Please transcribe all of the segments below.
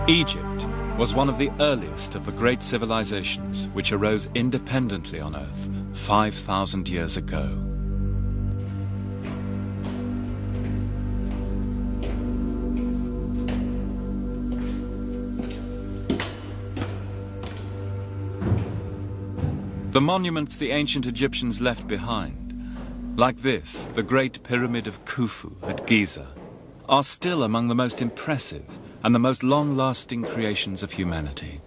Egypt was one of the earliest of the great civilizations which arose independently on Earth 5,000 years ago. The monuments the ancient Egyptians left behind, like this, the Great Pyramid of Khufu at Giza, are still among the most impressive and the most long-lasting creations of humanity.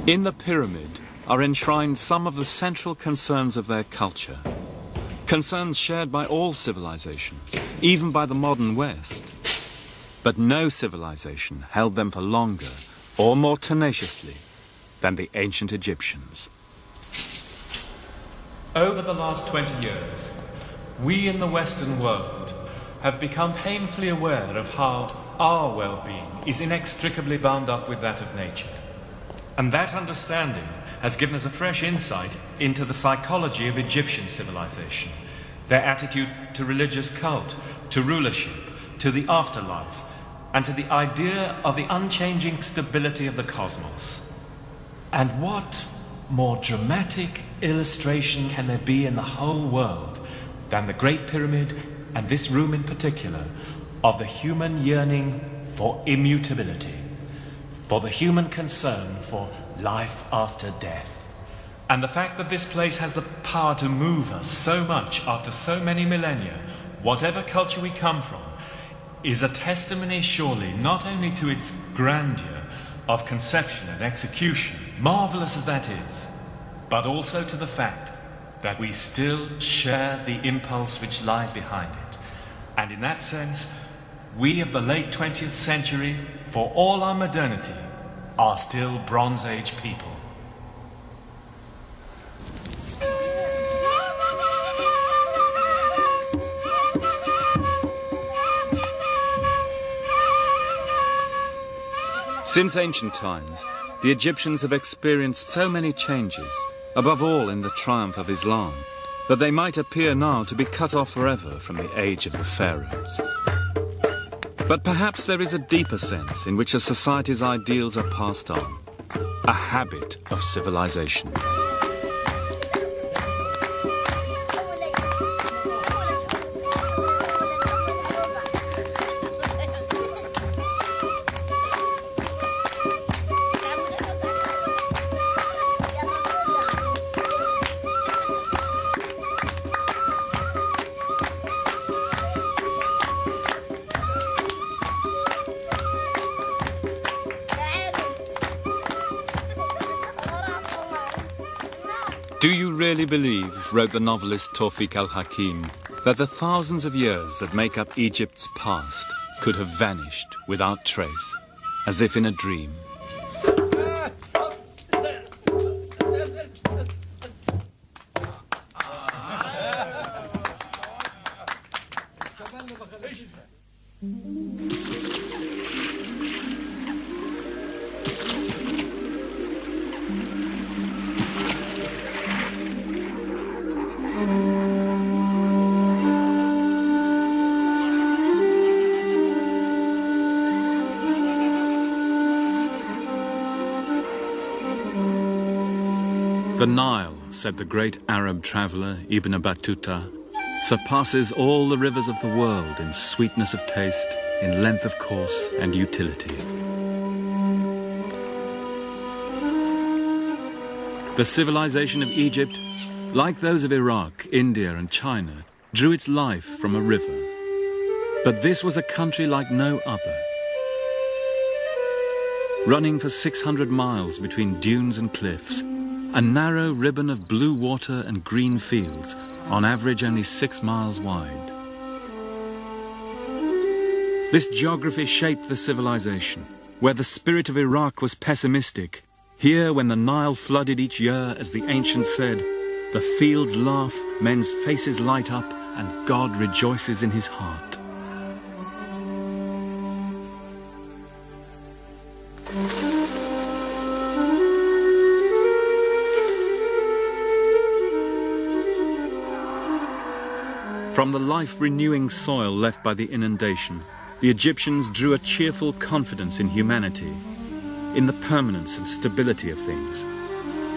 In the pyramid are enshrined some of the central concerns of their culture, concerns shared by all civilizations, even by the modern West. But no civilization held them for longer or more tenaciously than the ancient Egyptians. Over the last 20 years, we in the Western world have become painfully aware of how our well-being is inextricably bound up with that of nature. And that understanding has given us a fresh insight into the psychology of Egyptian civilization, their attitude to religious cult, to rulership, to the afterlife, and to the idea of the unchanging stability of the cosmos. And what more dramatic illustration can there be in the whole world than the Great Pyramid, and this room in particular, of the human yearning for immutability, for the human concern for life after death. And the fact that this place has the power to move us so much after so many millennia, whatever culture we come from, is a testimony surely not only to its grandeur of conception and execution, marvelous as that is, but also to the fact that we still share the impulse which lies behind it. And in that sense, we of the late 20th century, for all our modernity, are still Bronze Age people. Since ancient times, the Egyptians have experienced so many changes, above all in the triumph of Islam, that they might appear now to be cut off forever from the age of the pharaohs. But perhaps there is a deeper sense in which a society's ideals are passed on, a habit of civilization. Do you really believe, wrote the novelist Tawfiq al-Hakim, that the thousands of years that make up Egypt's past could have vanished without trace, as if in a dream? The Nile, said the great Arab traveller Ibn Battuta, surpasses all the rivers of the world in sweetness of taste, in length of course and utility. The civilization of Egypt, like those of Iraq, India and China, drew its life from a river. But this was a country like no other. Running for 600 miles between dunes and cliffs, a narrow ribbon of blue water and green fields, on average only 6 miles wide. This geography shaped the civilization. Where the spirit of Iraq was pessimistic, here when the Nile flooded each year, as the ancients said, the fields laugh, men's faces light up, and God rejoices in his heart. From the life-renewing soil left by the inundation, the Egyptians drew a cheerful confidence in humanity, in the permanence and stability of things.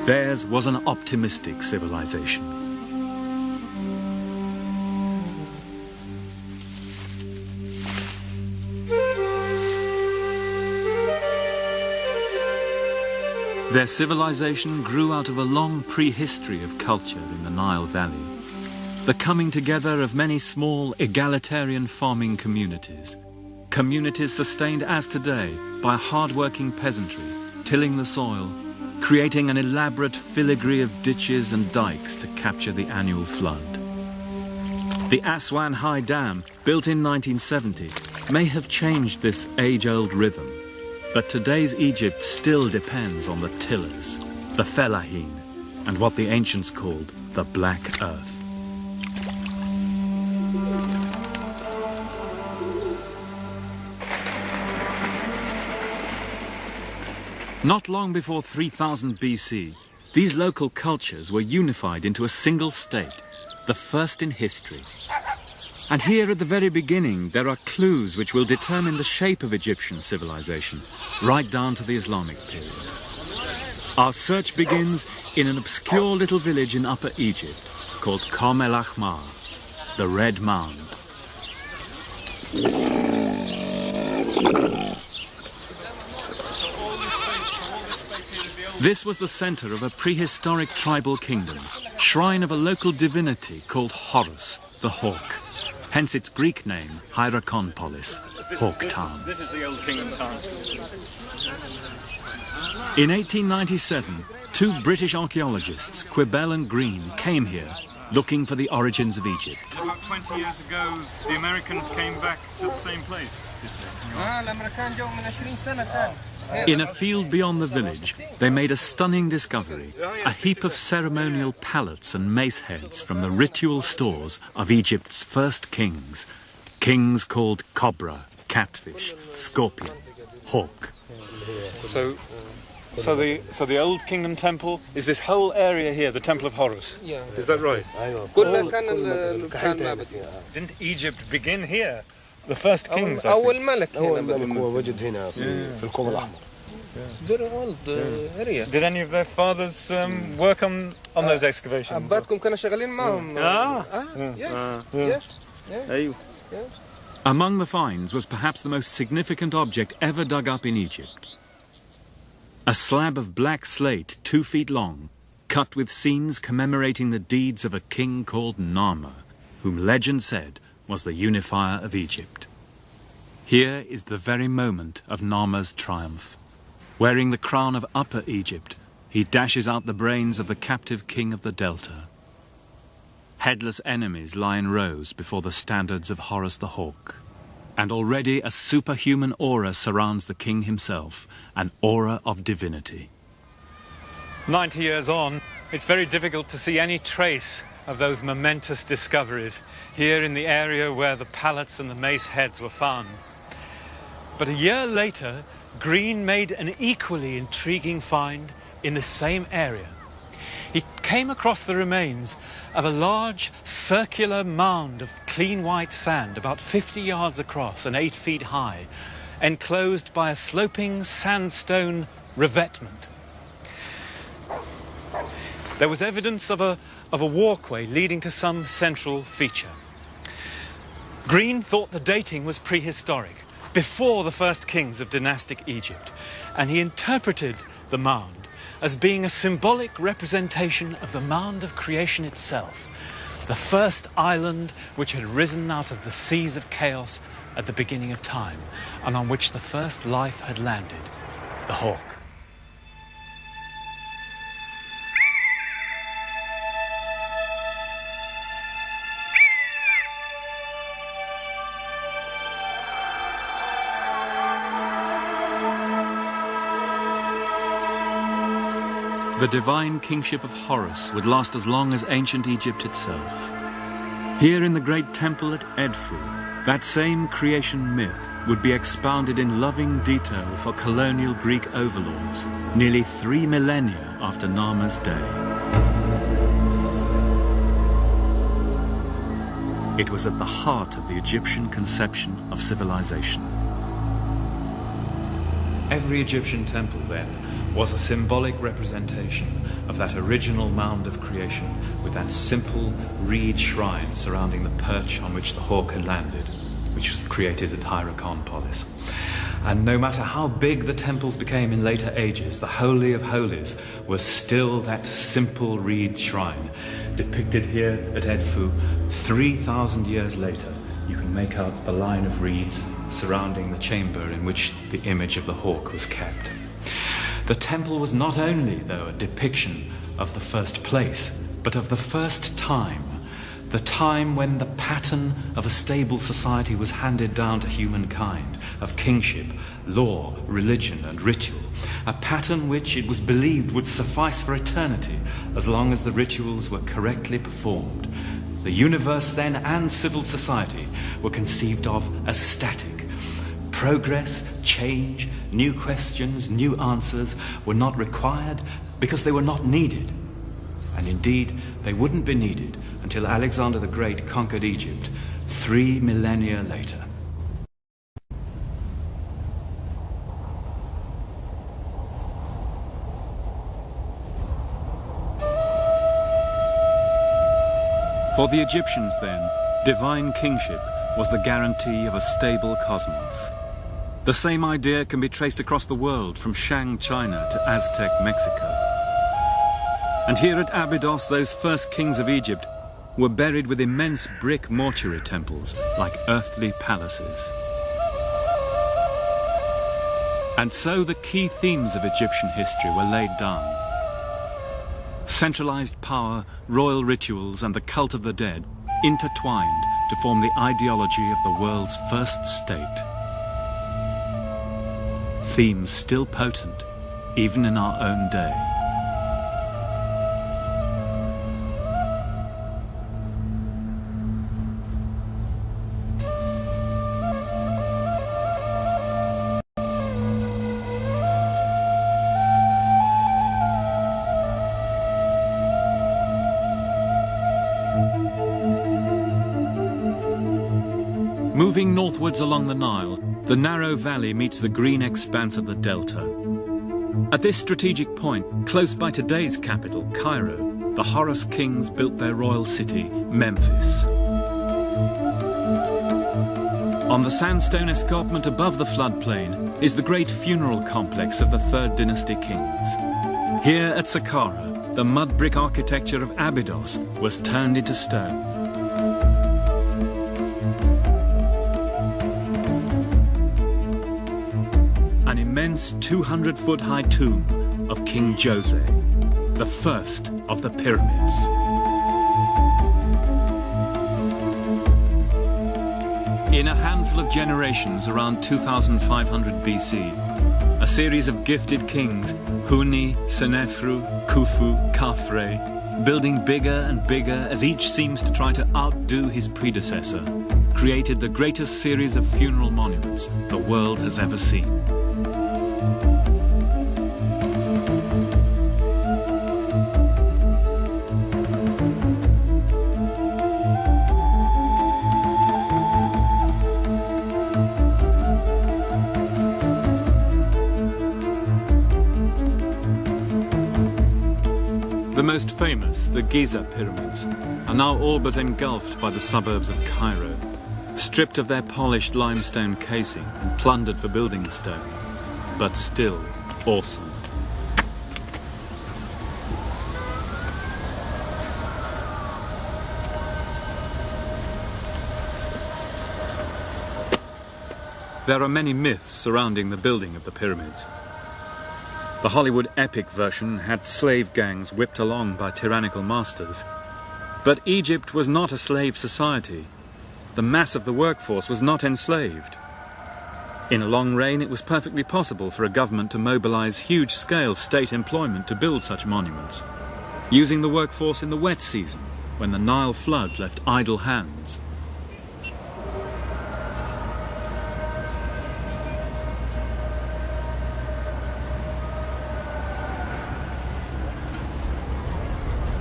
Theirs was an optimistic civilization. Their civilization grew out of a long prehistory of culture in the Nile Valley, the coming together of many small egalitarian farming communities. Communities sustained as today by hard-working peasantry, tilling the soil, creating an elaborate filigree of ditches and dikes to capture the annual flood. The Aswan High Dam, built in 1970, may have changed this age-old rhythm, but today's Egypt still depends on the tillers, the fellahin, and what the ancients called the Black Earth. Not long before 3000 BC, these local cultures were unified into a single state, the first in history. And here at the very beginning, there are clues which will determine the shape of Egyptian civilization, right down to the Islamic period. Our search begins in an obscure little village in Upper Egypt called Qom el Ahmar, the Red Mound. This was the center of a prehistoric tribal kingdom, shrine of a local divinity called Horus, the hawk. Hence its Greek name, Hierakonpolis, Hawk Town. This is the old kingdom town. In 1897, two British archaeologists, Quibell and Green, came here looking for the origins of Egypt. About 20 years ago, the Americans came back to the same place. In a field beyond the village, they made a stunning discovery, a heap of ceremonial pallets and mace heads from the ritual stores of Egypt's first kings. Kings called cobra, catfish, scorpion, hawk. So the old kingdom temple is this whole area here, the Temple of Horus. Yeah. Is that right? Didn't Egypt begin here? The first kings, I think. Very old area. Did any of their fathers work on those excavations? أباتكم كانوا شغالين معهم. Yes. Among the finds was perhaps the most significant object ever dug up in Egypt. A slab of black slate 2 feet long, cut with scenes commemorating the deeds of a king called Narmer, whom legend said was the unifier of Egypt. Here is the very moment of Narmer's triumph. Wearing the crown of Upper Egypt, he dashes out the brains of the captive king of the Delta. Headless enemies lie in rows before the standards of Horus the Hawk. And already a superhuman aura surrounds the king himself, an aura of divinity. 90 years on, it's very difficult to see any trace of those momentous discoveries here in the area where the pallets and the mace heads were found. But a year later, Green made an equally intriguing find in the same area. He came across the remains of a large circular mound of clean white sand about 50 yards across and 8 feet high, enclosed by a sloping sandstone revetment. There was evidence of a walkway leading to some central feature. Green thought the dating was prehistoric, before the first kings of dynastic Egypt, and he interpreted the mound as being a symbolic representation of the mound of creation itself, the first island which had risen out of the seas of chaos at the beginning of time, and on which the first life had landed, the hawk. The divine kingship of Horus would last as long as ancient Egypt itself. Here in the great temple at Edfu, that same creation myth would be expounded in loving detail for colonial Greek overlords, nearly 3 millennia after Nama's day. It was at the heart of the Egyptian conception of civilization. Every Egyptian temple, then, was a symbolic representation of that original mound of creation, with that simple reed shrine surrounding the perch on which the hawk had landed, which was created at Hierakonpolis. And no matter how big the temples became in later ages, the Holy of Holies was still that simple reed shrine, depicted here at Edfu 3,000 years later. You can make out the line of reeds surrounding the chamber in which the image of the hawk was kept. The temple was not only, though, a depiction of the first place, but of the first time, the time when the pattern of a stable society was handed down to humankind, of kingship, law, religion, and ritual, a pattern which it was believed would suffice for eternity as long as the rituals were correctly performed. The universe then and civil society were conceived of as static. Progress, change, new questions, new answers were not required because they were not needed. And indeed, they wouldn't be needed until Alexander the Great conquered Egypt 3 millennia later. For the Egyptians, then, divine kingship was the guarantee of a stable cosmos. The same idea can be traced across the world, from Shang, China to Aztec, Mexico. And here at Abydos, those first kings of Egypt were buried with immense brick mortuary temples, like earthly palaces. And so the key themes of Egyptian history were laid down. Centralized power, royal rituals, and the cult of the dead intertwined to form the ideology of the world's first state. Themes still potent, even in our own day. Moving northwards along the Nile, the narrow valley meets the green expanse of the delta. At this strategic point, close by today's capital, Cairo, the Horus kings built their royal city, Memphis. On the sandstone escarpment above the floodplain is the great funeral complex of the Third Dynasty kings. Here at Saqqara, the mud brick architecture of Abydos was turned into stone. An immense 200-foot-high tomb of King Jose, the first of the pyramids. In a handful of generations around 2500 BC, a series of gifted kings, Huni, Senefru, Khufu, Khafre, building bigger and bigger as each seems to try to outdo his predecessor, created the greatest series of funeral monuments the world has ever seen. The most famous, the Giza pyramids, are now all but engulfed by the suburbs of Cairo, stripped of their polished limestone casing and plundered for building stone, but still awesome. There are many myths surrounding the building of the pyramids. The Hollywood epic version had slave gangs whipped along by tyrannical masters. But Egypt was not a slave society. The mass of the workforce was not enslaved. In a long reign, it was perfectly possible for a government to mobilize huge-scale state employment to build such monuments, using the workforce in the wet season when the Nile flood left idle hands.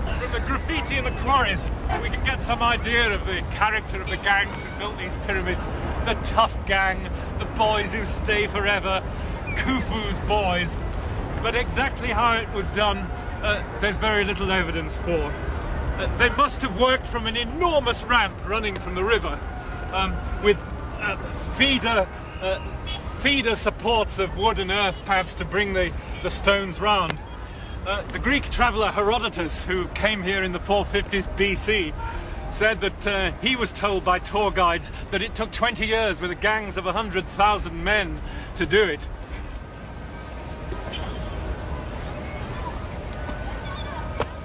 From the graffiti in the quarries, we can get some idea of the character of the gangs who built these pyramids. The tough gang, the boys who stay forever, Khufu's boys. But exactly how it was done, there's very little evidence for. They must have worked from an enormous ramp running from the river, with feeder supports of wood and earth, perhaps, to bring the stones round. The Greek traveller Herodotus, who came here in the 450s BC, said that he was told by tour guides that it took 20 years with gangs of 100,000 men to do it.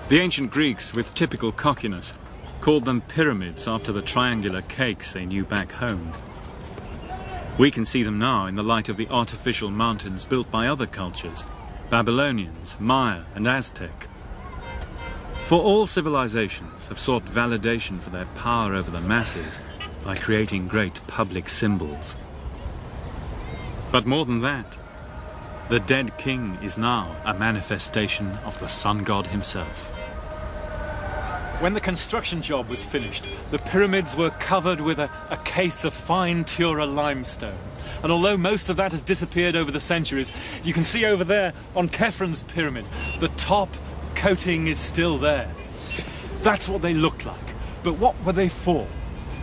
The ancient Greeks, with typical cockiness, called them pyramids after the triangular cakes they knew back home. We can see them now in the light of the artificial mountains built by other cultures, Babylonians, Maya and Aztec. For all civilizations have sought validation for their power over the masses by creating great public symbols. But more than that, the dead king is now a manifestation of the sun god himself. When the construction job was finished, the pyramids were covered with a case of fine Tura limestone. And although most of that has disappeared over the centuries, you can see over there on Khephrun's pyramid, the top coating is still there. That's what they looked like. But what were they for?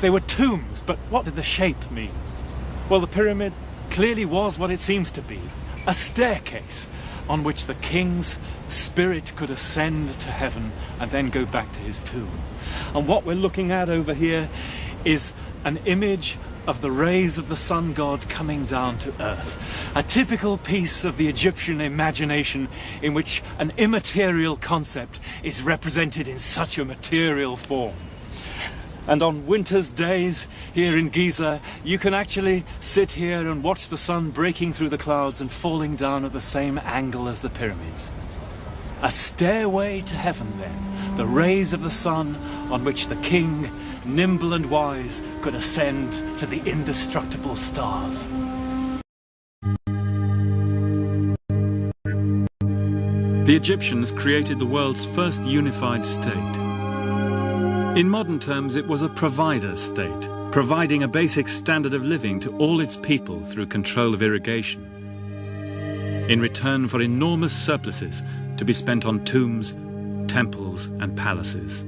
They were tombs, but what did the shape mean? Well, the pyramid clearly was what it seems to be, a staircase on which the king's spirit could ascend to heaven and then go back to his tomb. And what we're looking at over here is an image of the rays of the sun god coming down to earth. A typical piece of the Egyptian imagination in which an immaterial concept is represented in such a material form. And on winter's days here in Giza, you can actually sit here and watch the sun breaking through the clouds and falling down at the same angle as the pyramids. A stairway to heaven then, the rays of the sun on which the king, nimble and wise, could ascend to the indestructible stars. The Egyptians created the world's first unified state. In modern terms, it was a provider state, providing a basic standard of living to all its people through control of irrigation, in return for enormous surpluses to be spent on tombs, temples and palaces.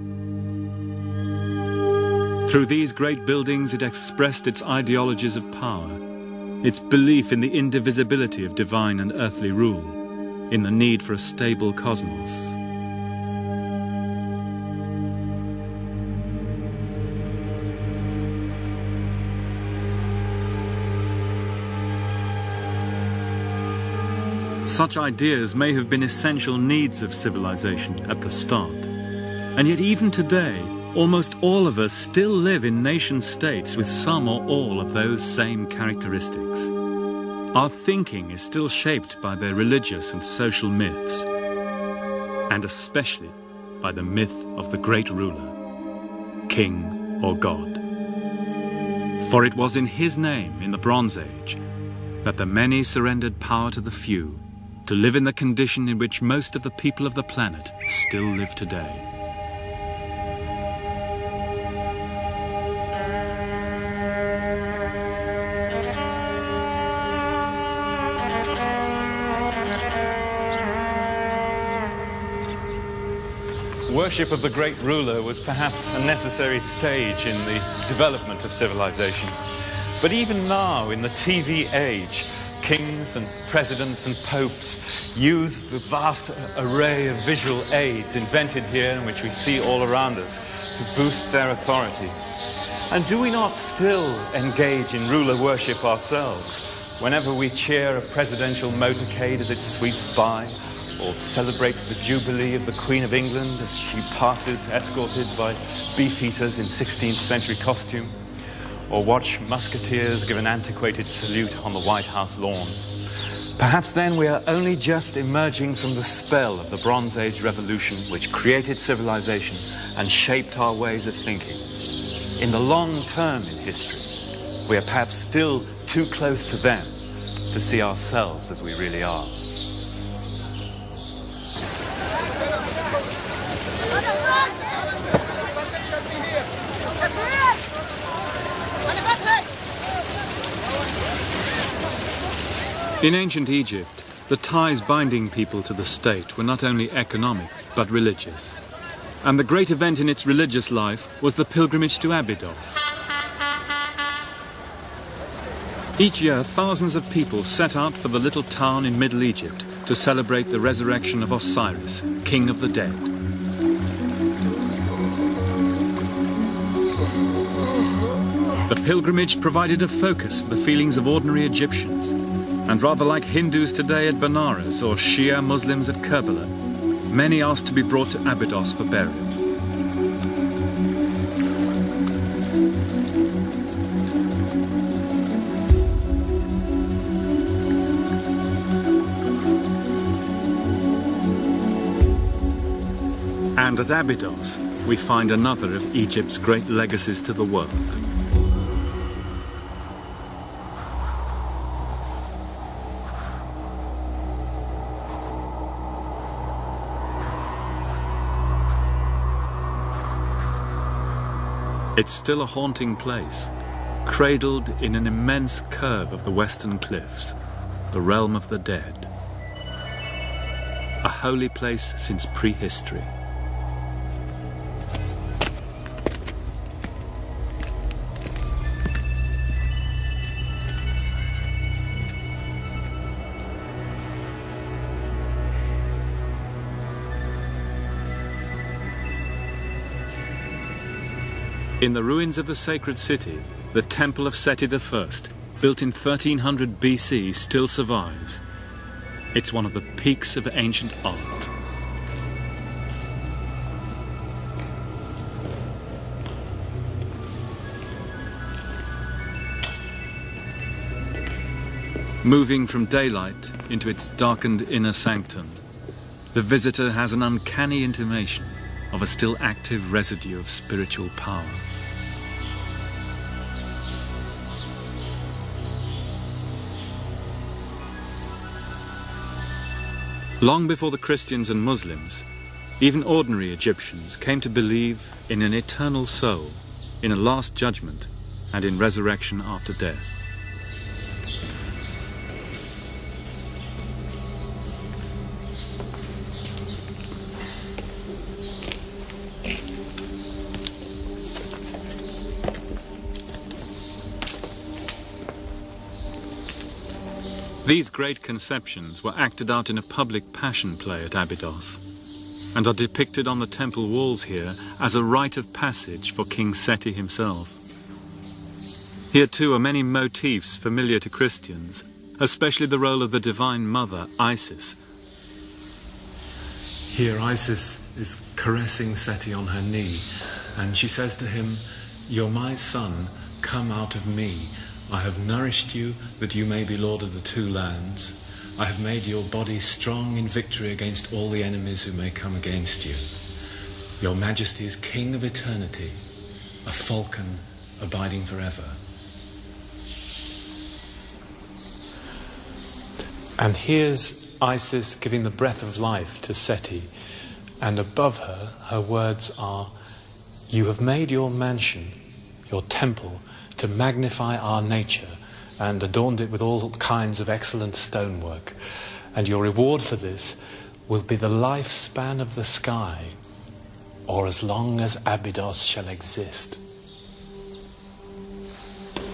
Through these great buildings, it expressed its ideologies of power, its belief in the indivisibility of divine and earthly rule, in the need for a stable cosmos. Such ideas may have been essential needs of civilization at the start. And yet even today, almost all of us still live in nation-states with some or all of those same characteristics. Our thinking is still shaped by their religious and social myths, and especially by the myth of the great ruler, king or god. For it was in his name in the Bronze Age that the many surrendered power to the few, to live in the condition in which most of the people of the planet still live today. Worship of the great ruler was perhaps a necessary stage in the development of civilization. But even now, in the TV age, kings and presidents and popes use the vast array of visual aids invented here and which we see all around us to boost their authority. And do we not still engage in ruler worship ourselves whenever we cheer a presidential motorcade as it sweeps by, or celebrate the jubilee of the Queen of England as she passes escorted by beefeaters in 16th century costume, or watch musketeers give an antiquated salute on the White House lawn? Perhaps then we are only just emerging from the spell of the Bronze Age revolution which created civilization and shaped our ways of thinking. In the long term in history, we are perhaps still too close to them to see ourselves as we really are. In ancient Egypt, the ties binding people to the state were not only economic, but religious. And the great event in its religious life was the pilgrimage to Abydos. Each year, thousands of people set out for the little town in Middle Egypt to celebrate the resurrection of Osiris, king of the dead. The pilgrimage provided a focus for the feelings of ordinary Egyptians, and rather like Hindus today at Benares or Shia Muslims at Kerbala, many asked to be brought to Abydos for burial. And at Abydos, we find another of Egypt's great legacies to the world. It's still a haunting place, cradled in an immense curve of the western cliffs, the realm of the dead. A holy place since prehistory. In the ruins of the sacred city, the Temple of Seti I, built in 1300 BC, still survives. It's one of the peaks of ancient art. Moving from daylight into its darkened inner sanctum, the visitor has an uncanny intimation of a still active residue of spiritual power. Long before the Christians and Muslims, even ordinary Egyptians came to believe in an eternal soul, in a last judgment, and in resurrection after death. These great conceptions were acted out in a public passion play at Abydos, and are depicted on the temple walls here as a rite of passage for King Seti himself. Here too are many motifs familiar to Christians, especially the role of the Divine Mother, Isis. Here Isis is caressing Seti on her knee, and she says to him, "You're my son, come out of me. I have nourished you that you may be lord of the two lands. I have made your body strong in victory against all the enemies who may come against you. Your Majesty is King of eternity, a falcon abiding forever." And here's Isis giving the breath of life to Seti, and above her, her words are, "You have made your mansion, your temple, to magnify our nature, and adorned it with all kinds of excellent stonework. And your reward for this will be the lifespan of the sky, or as long as Abydos shall exist."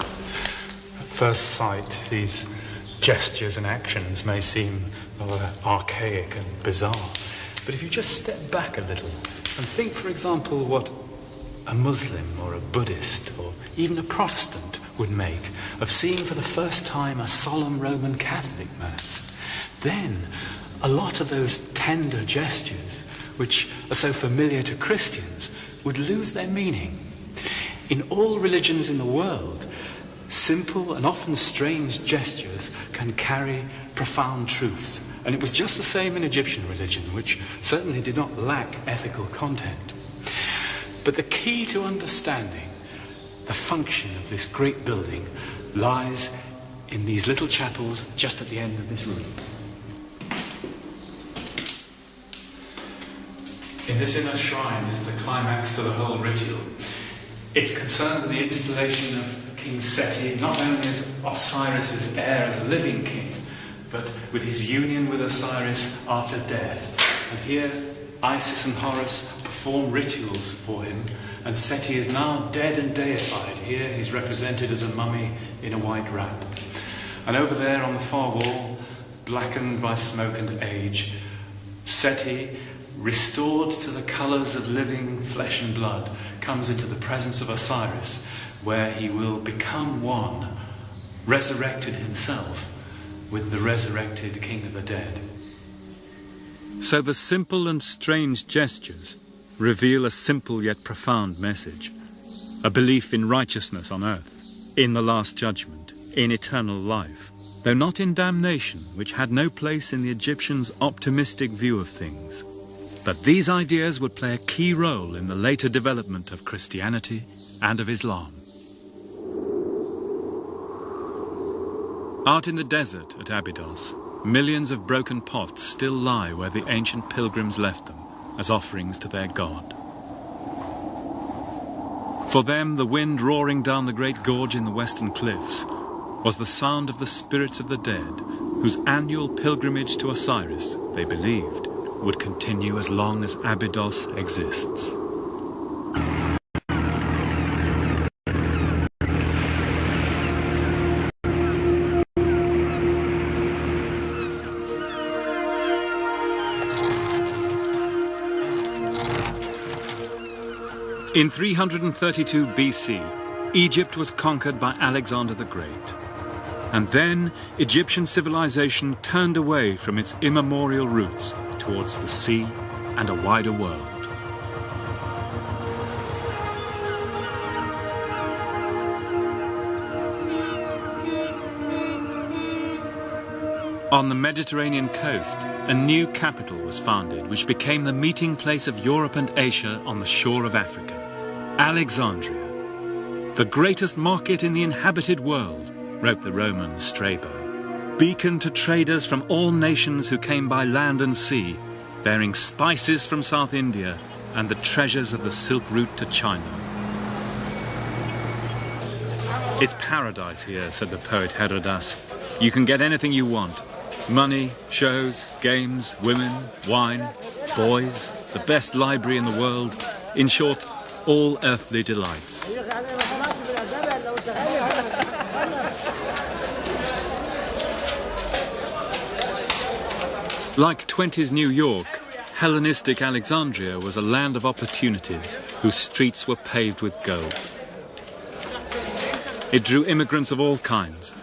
At first sight, these gestures and actions may seem rather archaic and bizarre. But if you just step back a little and think, for example, what a Muslim or a Buddhist or even a Protestant would make of seeing for the first time a solemn Roman Catholic Mass, then a lot of those tender gestures, which are so familiar to Christians, would lose their meaning. In all religions in the world, simple and often strange gestures can carry profound truths. And it was just the same in Egyptian religion, which certainly did not lack ethical content. But the key to understanding the function of this great building lies in these little chapels just at the end of this room. In this inner shrine is the climax to the whole ritual. It's concerned with the installation of King Seti, not only as Osiris's heir as a living king, but with his union with Osiris after death. And here, Isis and Horus perform rituals for him, and Seti is now dead and deified. Here he's represented as a mummy in a white wrap. And over there on the far wall, blackened by smoke and age, Seti, restored to the colours of living flesh and blood, comes into the presence of Osiris, where he will become one, resurrected himself, with the resurrected King of the Dead. So the simple and strange gestures reveal a simple yet profound message. A belief in righteousness on earth, in the Last Judgment, in eternal life, though not in damnation, which had no place in the Egyptians' optimistic view of things. But these ideas would play a key role in the later development of Christianity and of Islam. Out in the desert at Abydos, millions of broken pots still lie where the ancient pilgrims left them as offerings to their god. For them, the wind roaring down the great gorge in the western cliffs was the sound of the spirits of the dead, whose annual pilgrimage to Osiris, they believed, would continue as long as Abydos exists. In 332 BC, Egypt was conquered by Alexander the Great. And then Egyptian civilization turned away from its immemorial roots towards the sea and a wider world. On the Mediterranean coast, a new capital was founded, which became the meeting place of Europe and Asia on the shore of Africa, Alexandria. The greatest market in the inhabited world, wrote the Roman Strabo. Beacon to traders from all nations who came by land and sea, bearing spices from South India and the treasures of the Silk Route to China. It's paradise here, said the poet Herodas. You can get anything you want. Money, shows, games, women, wine, boys, the best library in the world. In short, all earthly delights. Like 20s New York, Hellenistic Alexandria was a land of opportunities whose streets were paved with gold. It drew immigrants of all kinds.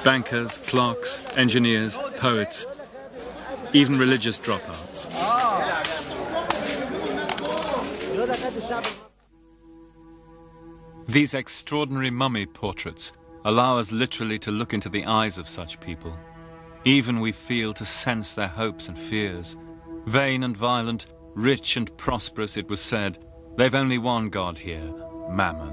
Bankers, clerks, engineers, poets, even religious dropouts. These extraordinary mummy portraits allow us literally to look into the eyes of such people. Even we feel to sense their hopes and fears. Vain and violent, rich and prosperous, it was said, they've only one god here, Mammon.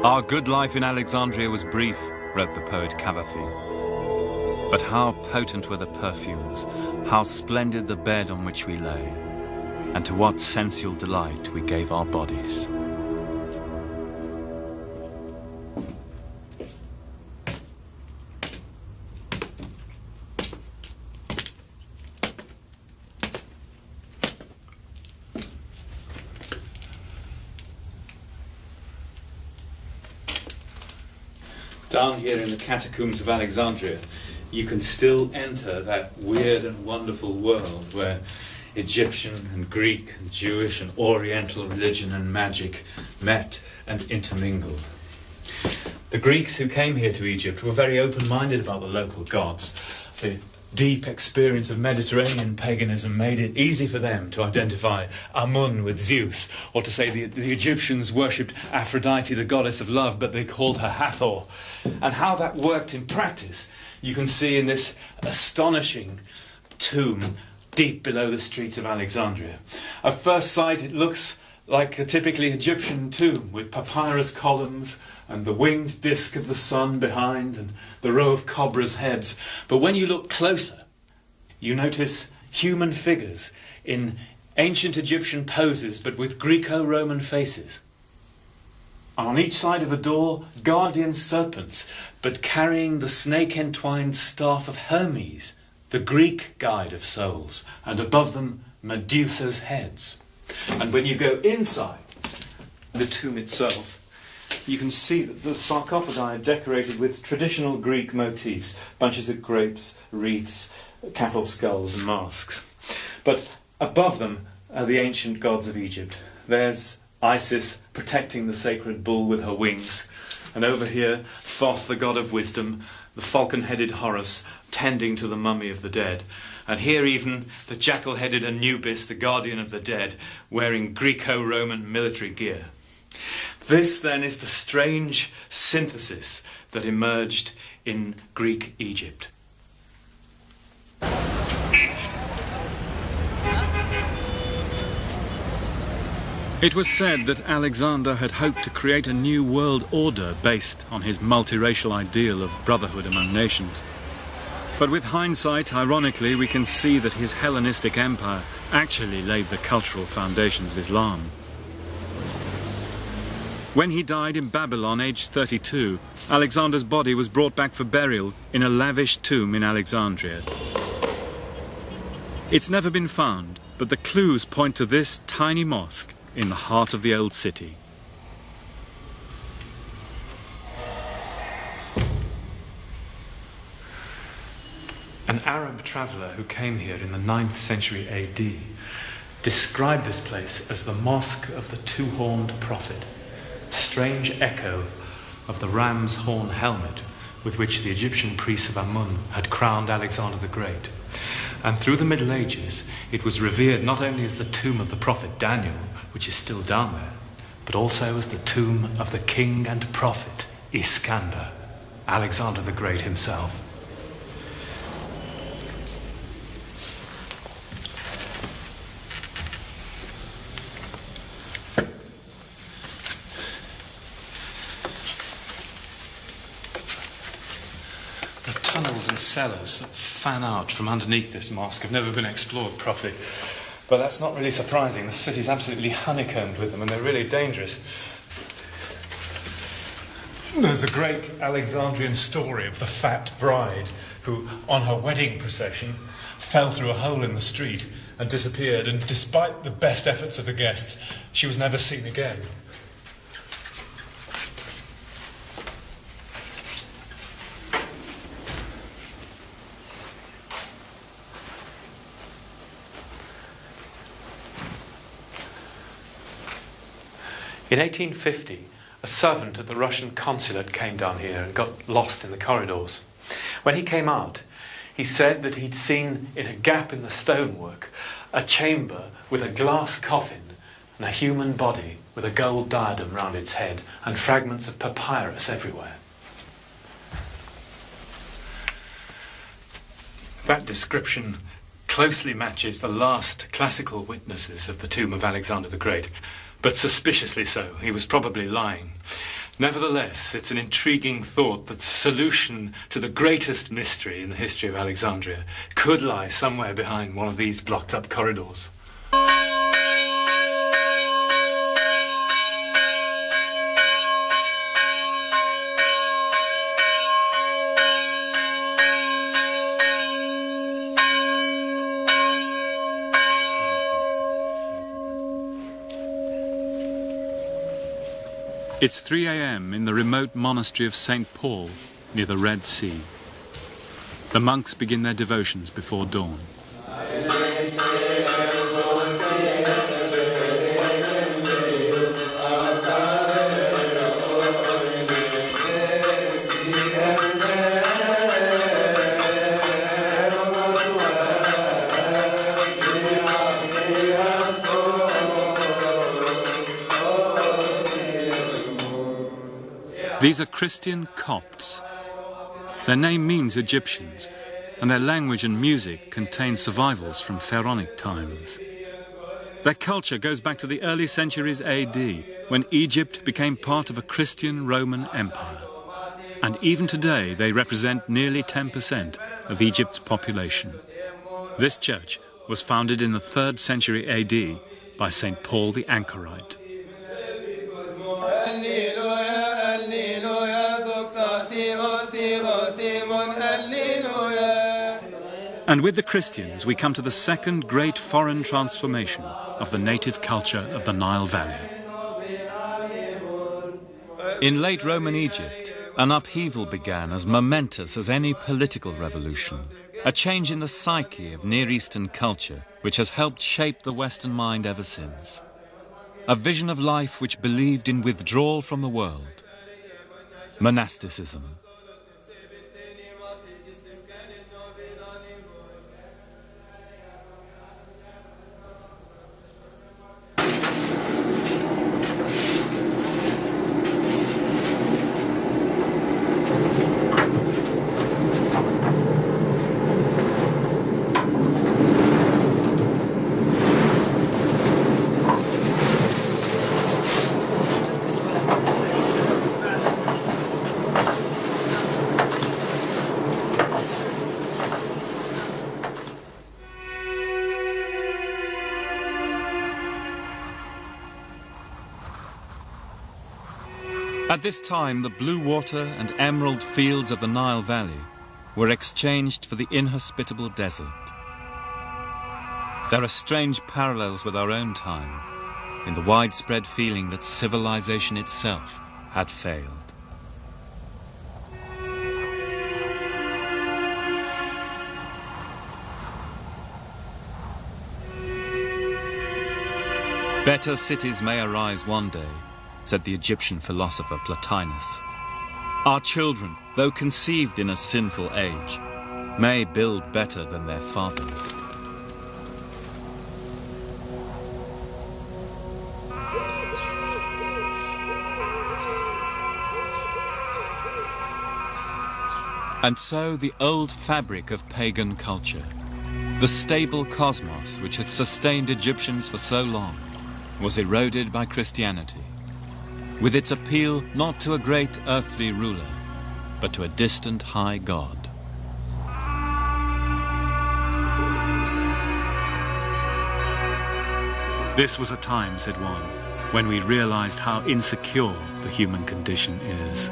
Our good life in Alexandria was brief, wrote the poet Cavafi. But how potent were the perfumes, how splendid the bed on which we lay, and to what sensual delight we gave our bodies. Down here in the catacombs of Alexandria, you can still enter that weird and wonderful world where Egyptian and Greek and Jewish and Oriental religion and magic met and intermingled. The Greeks who came here to Egypt were very open-minded about the local gods. The deep experience of Mediterranean paganism made it easy for them to identify Amun with Zeus, or to say the Egyptians worshipped Aphrodite, the goddess of love, but they called her Hathor. And how that worked in practice, you can see in this astonishing tomb deep below the streets of Alexandria. At first sight, it looks like a typically Egyptian tomb with papyrus columns and the winged disk of the sun behind and the row of cobras' heads. But when you look closer, you notice human figures in ancient Egyptian poses but with Greco-Roman faces. On each side of the door, guardian serpents, but carrying the snake-entwined staff of Hermes, the Greek guide of souls, and above them, Medusa's heads. And when you go inside the tomb itself, you can see that the sarcophagi are decorated with traditional Greek motifs, bunches of grapes, wreaths, cattle skulls and masks. But above them are the ancient gods of Egypt. There's Isis protecting the sacred bull with her wings, and over here Thoth, the god of wisdom, the falcon-headed Horus tending to the mummy of the dead, and here even the jackal-headed Anubis, the guardian of the dead, wearing Greco-Roman military gear. This, then, is the strange synthesis that emerged in Greek Egypt. It was said that Alexander had hoped to create a new world order based on his multiracial ideal of brotherhood among nations. But with hindsight, ironically, we can see that his Hellenistic empire actually laid the cultural foundations of Islam. When he died in Babylon, aged 32, Alexander's body was brought back for burial in a lavish tomb in Alexandria. It's never been found, but the clues point to this tiny mosque in the heart of the old city. An Arab traveller who came here in the 9th century AD described this place as the Mosque of the Two-Horned Prophet, a strange echo of the ram's horn helmet with which the Egyptian priests of Amun had crowned Alexander the Great. And through the Middle Ages, it was revered not only as the tomb of the prophet Daniel, which is still down there, but also as the tomb of the king and prophet Iskander, Alexander the Great himself. Tunnels and cellars that fan out from underneath this mosque have never been explored properly. But that's not really surprising. The city's absolutely honeycombed with them, and they're really dangerous. There's a great Alexandrian story of the fat bride who, on her wedding procession, fell through a hole in the street and disappeared, and despite the best efforts of the guests, she was never seen again. In 1850, a servant at the Russian consulate came down here and got lost in the corridors. When he came out, he said that he'd seen in a gap in the stonework a chamber with a glass coffin and a human body with a gold diadem round its head and fragments of papyrus everywhere. That description closely matches the last classical witnesses of the tomb of Alexander the Great. But suspiciously so. He was probably lying. Nevertheless, it's an intriguing thought that the solution to the greatest mystery in the history of Alexandria could lie somewhere behind one of these blocked-up corridors. It's 3 a.m. in the remote monastery of St. Paul, near the Red Sea. The monks begin their devotions before dawn. These are Christian Copts. Their name means Egyptians, and their language and music contain survivals from pharaonic times. Their culture goes back to the early centuries AD, when Egypt became part of a Christian Roman Empire. And even today, they represent nearly 10% of Egypt's population. This church was founded in the 3rd century AD by St. Paul the Anchorite. And with the Christians, we come to the second great foreign transformation of the native culture of the Nile Valley. In late Roman Egypt, an upheaval began as momentous as any political revolution. A change in the psyche of Near Eastern culture, which has helped shape the Western mind ever since. A vision of life which believed in withdrawal from the world. Monasticism. At this time, the blue water and emerald fields of the Nile Valley were exchanged for the inhospitable desert. There are strange parallels with our own time, in the widespread feeling that civilization itself had failed. Better cities may arise one day, said the Egyptian philosopher Plotinus. Our children, though conceived in a sinful age, may build better than their fathers. And so the old fabric of pagan culture, the stable cosmos which had sustained Egyptians for so long, was eroded by Christianity, with its appeal not to a great earthly ruler, but to a distant high God. This was a time, said one, when we realized how insecure the human condition is.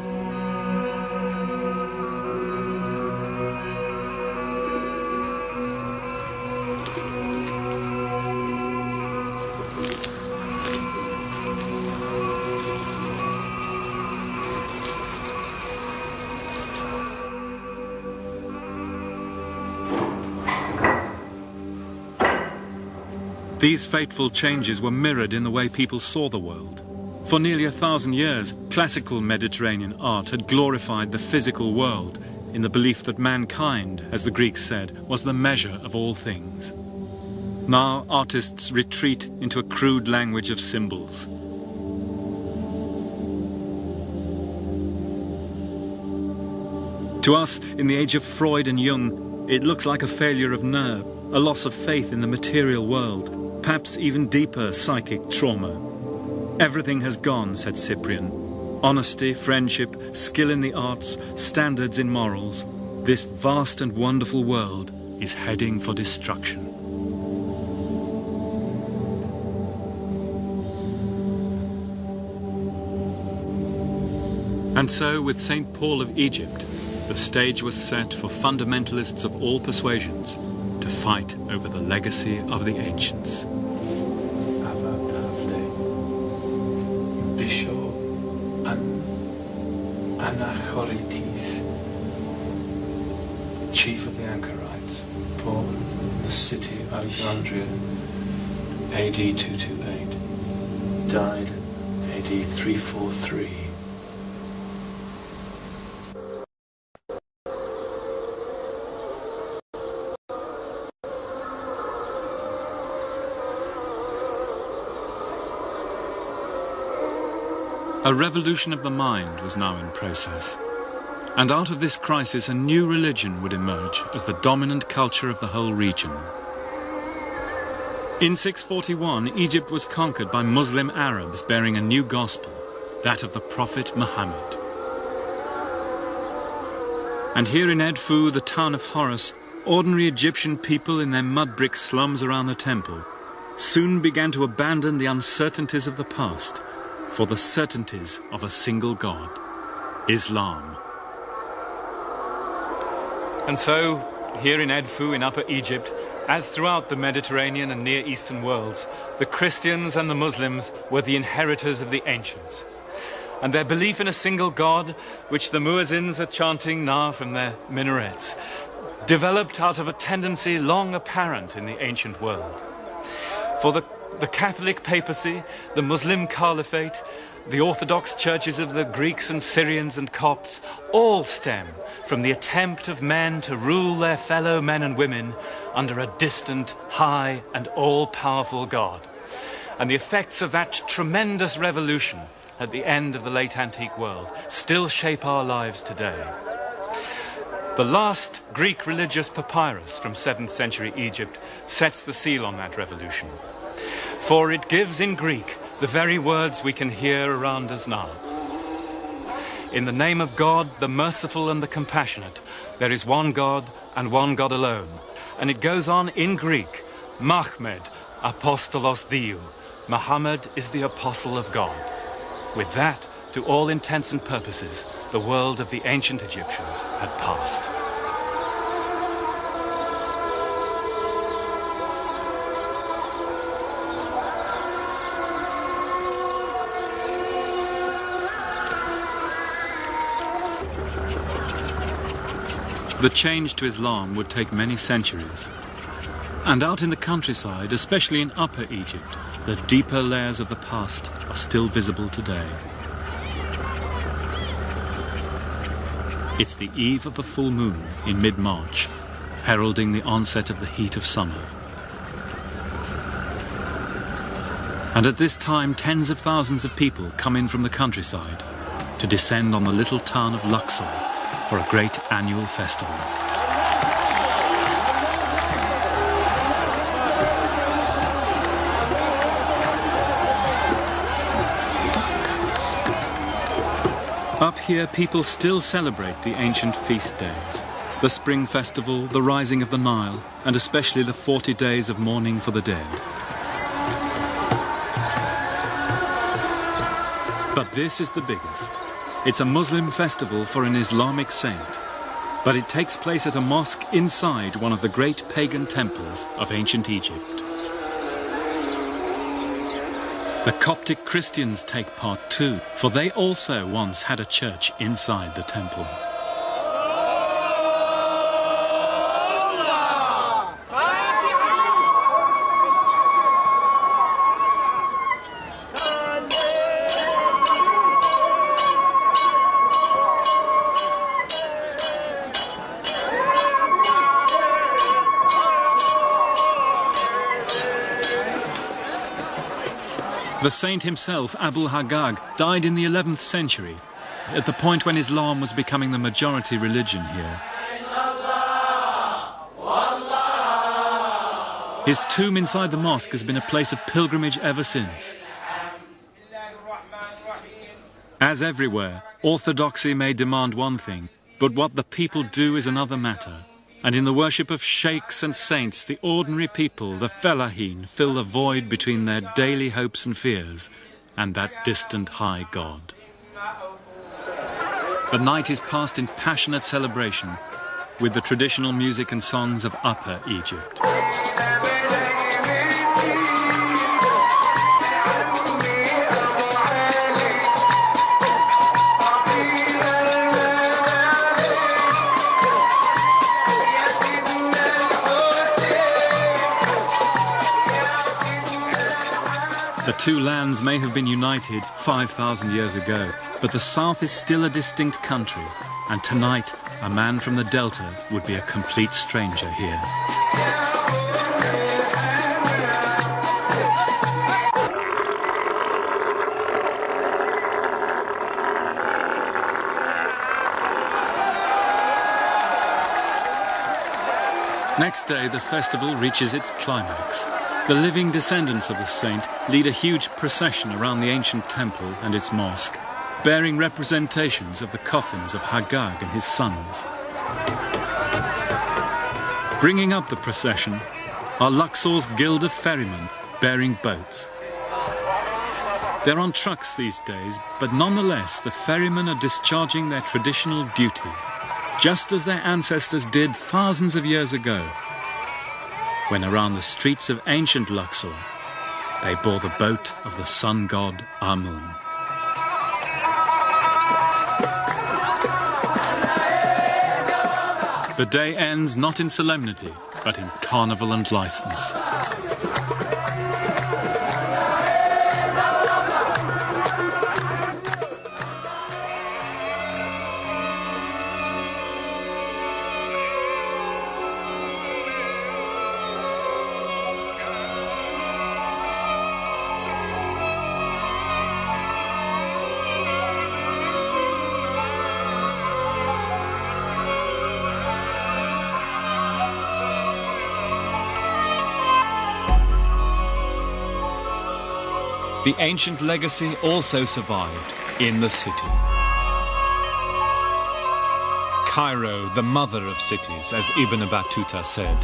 These fateful changes were mirrored in the way people saw the world. For nearly 1,000 years, classical Mediterranean art had glorified the physical world in the belief that mankind, as the Greeks said, was the measure of all things. Now artists retreat into a crude language of symbols. To us, in the age of Freud and Jung, it looks like a failure of nerve, a loss of faith in the material world, perhaps even deeper psychic trauma. Everything has gone, said Cyprian. Honesty, friendship, skill in the arts, standards in morals. This vast and wonderful world is heading for destruction. And so, with St. Paul of Egypt, the stage was set for fundamentalists of all persuasions to fight over the legacy of the ancients. Bishop Anachorites, chief of the Anchorites, born in the city of Alexandria, AD 228, died AD 343. A revolution of the mind was now in process. And out of this crisis, a new religion would emerge as the dominant culture of the whole region. In 641, Egypt was conquered by Muslim Arabs bearing a new gospel, that of the Prophet Muhammad. And here in Edfu, the town of Horus, ordinary Egyptian people in their mud brick slums around the temple soon began to abandon the uncertainties of the past for the certainties of a single God, Islam. And so, here in Edfu, in Upper Egypt, as throughout the Mediterranean and Near Eastern worlds, the Christians and the Muslims were the inheritors of the ancients. And their belief in a single God, which the muezzins are chanting now from their minarets, developed out of a tendency long apparent in the ancient world. For the Catholic papacy, the Muslim caliphate, the Orthodox churches of the Greeks and Syrians and Copts all stem from the attempt of men to rule their fellow men and women under a distant, high and all-powerful God. And the effects of that tremendous revolution at the end of the late antique world still shape our lives today. The last Greek religious papyrus from 7th century Egypt sets the seal on that revolution. For it gives in Greek the very words we can hear around us now. In the name of God, the merciful and the compassionate, there is one God and one God alone. And it goes on in Greek, Mahmed apostolos Diou. Muhammad is the apostle of God. With that, to all intents and purposes, the world of the ancient Egyptians had passed. The change to Islam would take many centuries. And out in the countryside, especially in Upper Egypt, the deeper layers of the past are still visible today. It's the eve of the full moon in mid-March, heralding the onset of the heat of summer. And at this time, tens of thousands of people come in from the countryside to descend on the little town of Luxor for a great annual festival. Up here, people still celebrate the ancient feast days, the spring festival, the rising of the Nile, and especially the 40 days of mourning for the dead. But this is the biggest. It's a Muslim festival for an Islamic saint, but it takes place at a mosque inside one of the great pagan temples of ancient Egypt. The Coptic Christians take part too, for they also once had a church inside the temple. The saint himself, Abul Haggag, died in the 11th century, at the point when Islam was becoming the majority religion here. His tomb inside the mosque has been a place of pilgrimage ever since. As everywhere, orthodoxy may demand one thing, but what the people do is another matter. And in the worship of sheikhs and saints, the ordinary people, the fellahin, fill the void between their daily hopes and fears and that distant high God. The night is passed in passionate celebration with the traditional music and songs of Upper Egypt. The two lands may have been united 5,000 years ago, but the south is still a distinct country, and tonight a man from the Delta would be a complete stranger here. Next day, the festival reaches its climax. The living descendants of the saint lead a huge procession around the ancient temple and its mosque, bearing representations of the coffins of Hagag and his sons. Bringing up the procession are Luxor's guild of ferrymen bearing boats. They're on trucks these days, but nonetheless the ferrymen are discharging their traditional duty, just as their ancestors did thousands of years ago, when around the streets of ancient Luxor they bore the boat of the sun god Amun. The day ends not in solemnity, but in carnival and license. The ancient legacy also survived in the city. Cairo, the mother of cities, as Ibn Battuta said.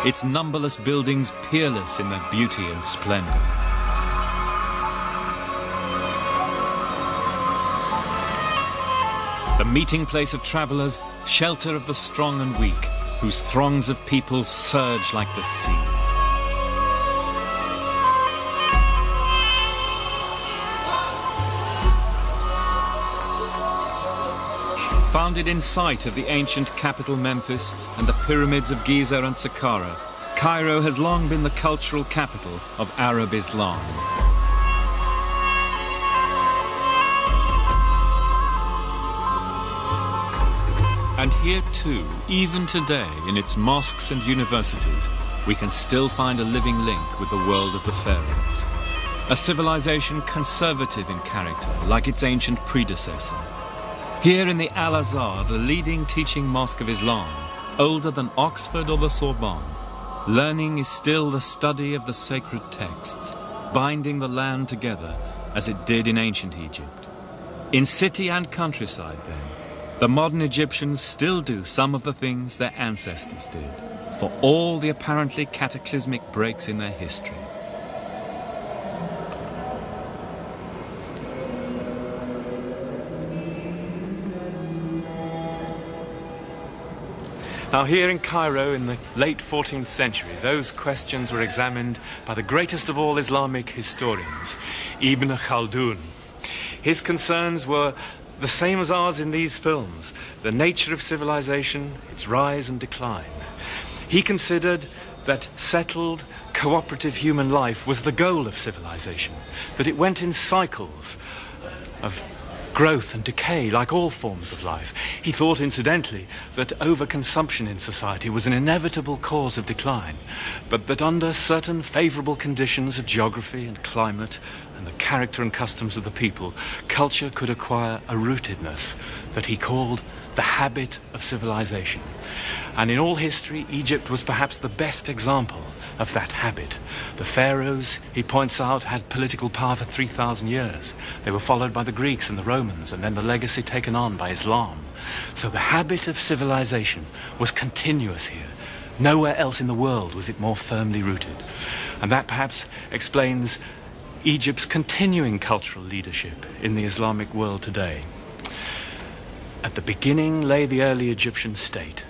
Its numberless buildings peerless in their beauty and splendor. The meeting place of travelers, shelter of the strong and weak, whose throngs of people surge like the sea. Founded in sight of the ancient capital Memphis and the pyramids of Giza and Saqqara, Cairo has long been the cultural capital of Arab Islam. And here too, even today, in its mosques and universities, we can still find a living link with the world of the pharaohs. A civilization conservative in character, like its ancient predecessor. Here in the Al-Azhar, the leading teaching mosque of Islam, older than Oxford or the Sorbonne, learning is still the study of the sacred texts, binding the land together as it did in ancient Egypt. In city and countryside, then, the modern Egyptians still do some of the things their ancestors did, for all the apparently cataclysmic breaks in their history. Now here in Cairo in the late 14th century, those questions were examined by the greatest of all Islamic historians, Ibn Khaldun. His concerns were the same as ours in these films, the nature of civilization, its rise and decline. He considered that settled, cooperative human life was the goal of civilization, that it went in cycles of growth and decay, like all forms of life. He thought, incidentally, that overconsumption in society was an inevitable cause of decline, but that under certain favourable conditions of geography and climate and the character and customs of the people, culture could acquire a rootedness that he called the habit of civilization. And in all history, Egypt was perhaps the best example of that habit. The pharaohs, he points out, had political power for 3,000 years. They were followed by the Greeks and the Romans, and then the legacy taken on by Islam. So the habit of civilization was continuous here. Nowhere else in the world was it more firmly rooted. And that perhaps explains Egypt's continuing cultural leadership in the Islamic world today. At the beginning lay the early Egyptian state,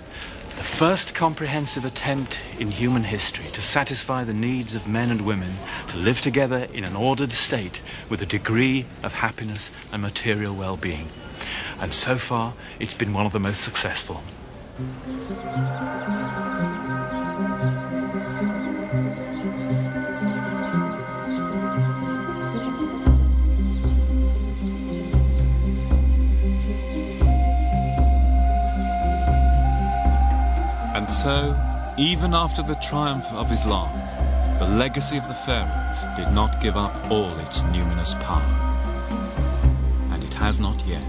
the first comprehensive attempt in human history to satisfy the needs of men and women to live together in an ordered state with a degree of happiness and material well-being. And so far, it's been one of the most successful. And so, even after the triumph of Islam, the legacy of the pharaohs did not give up all its numinous power. And it has not yet.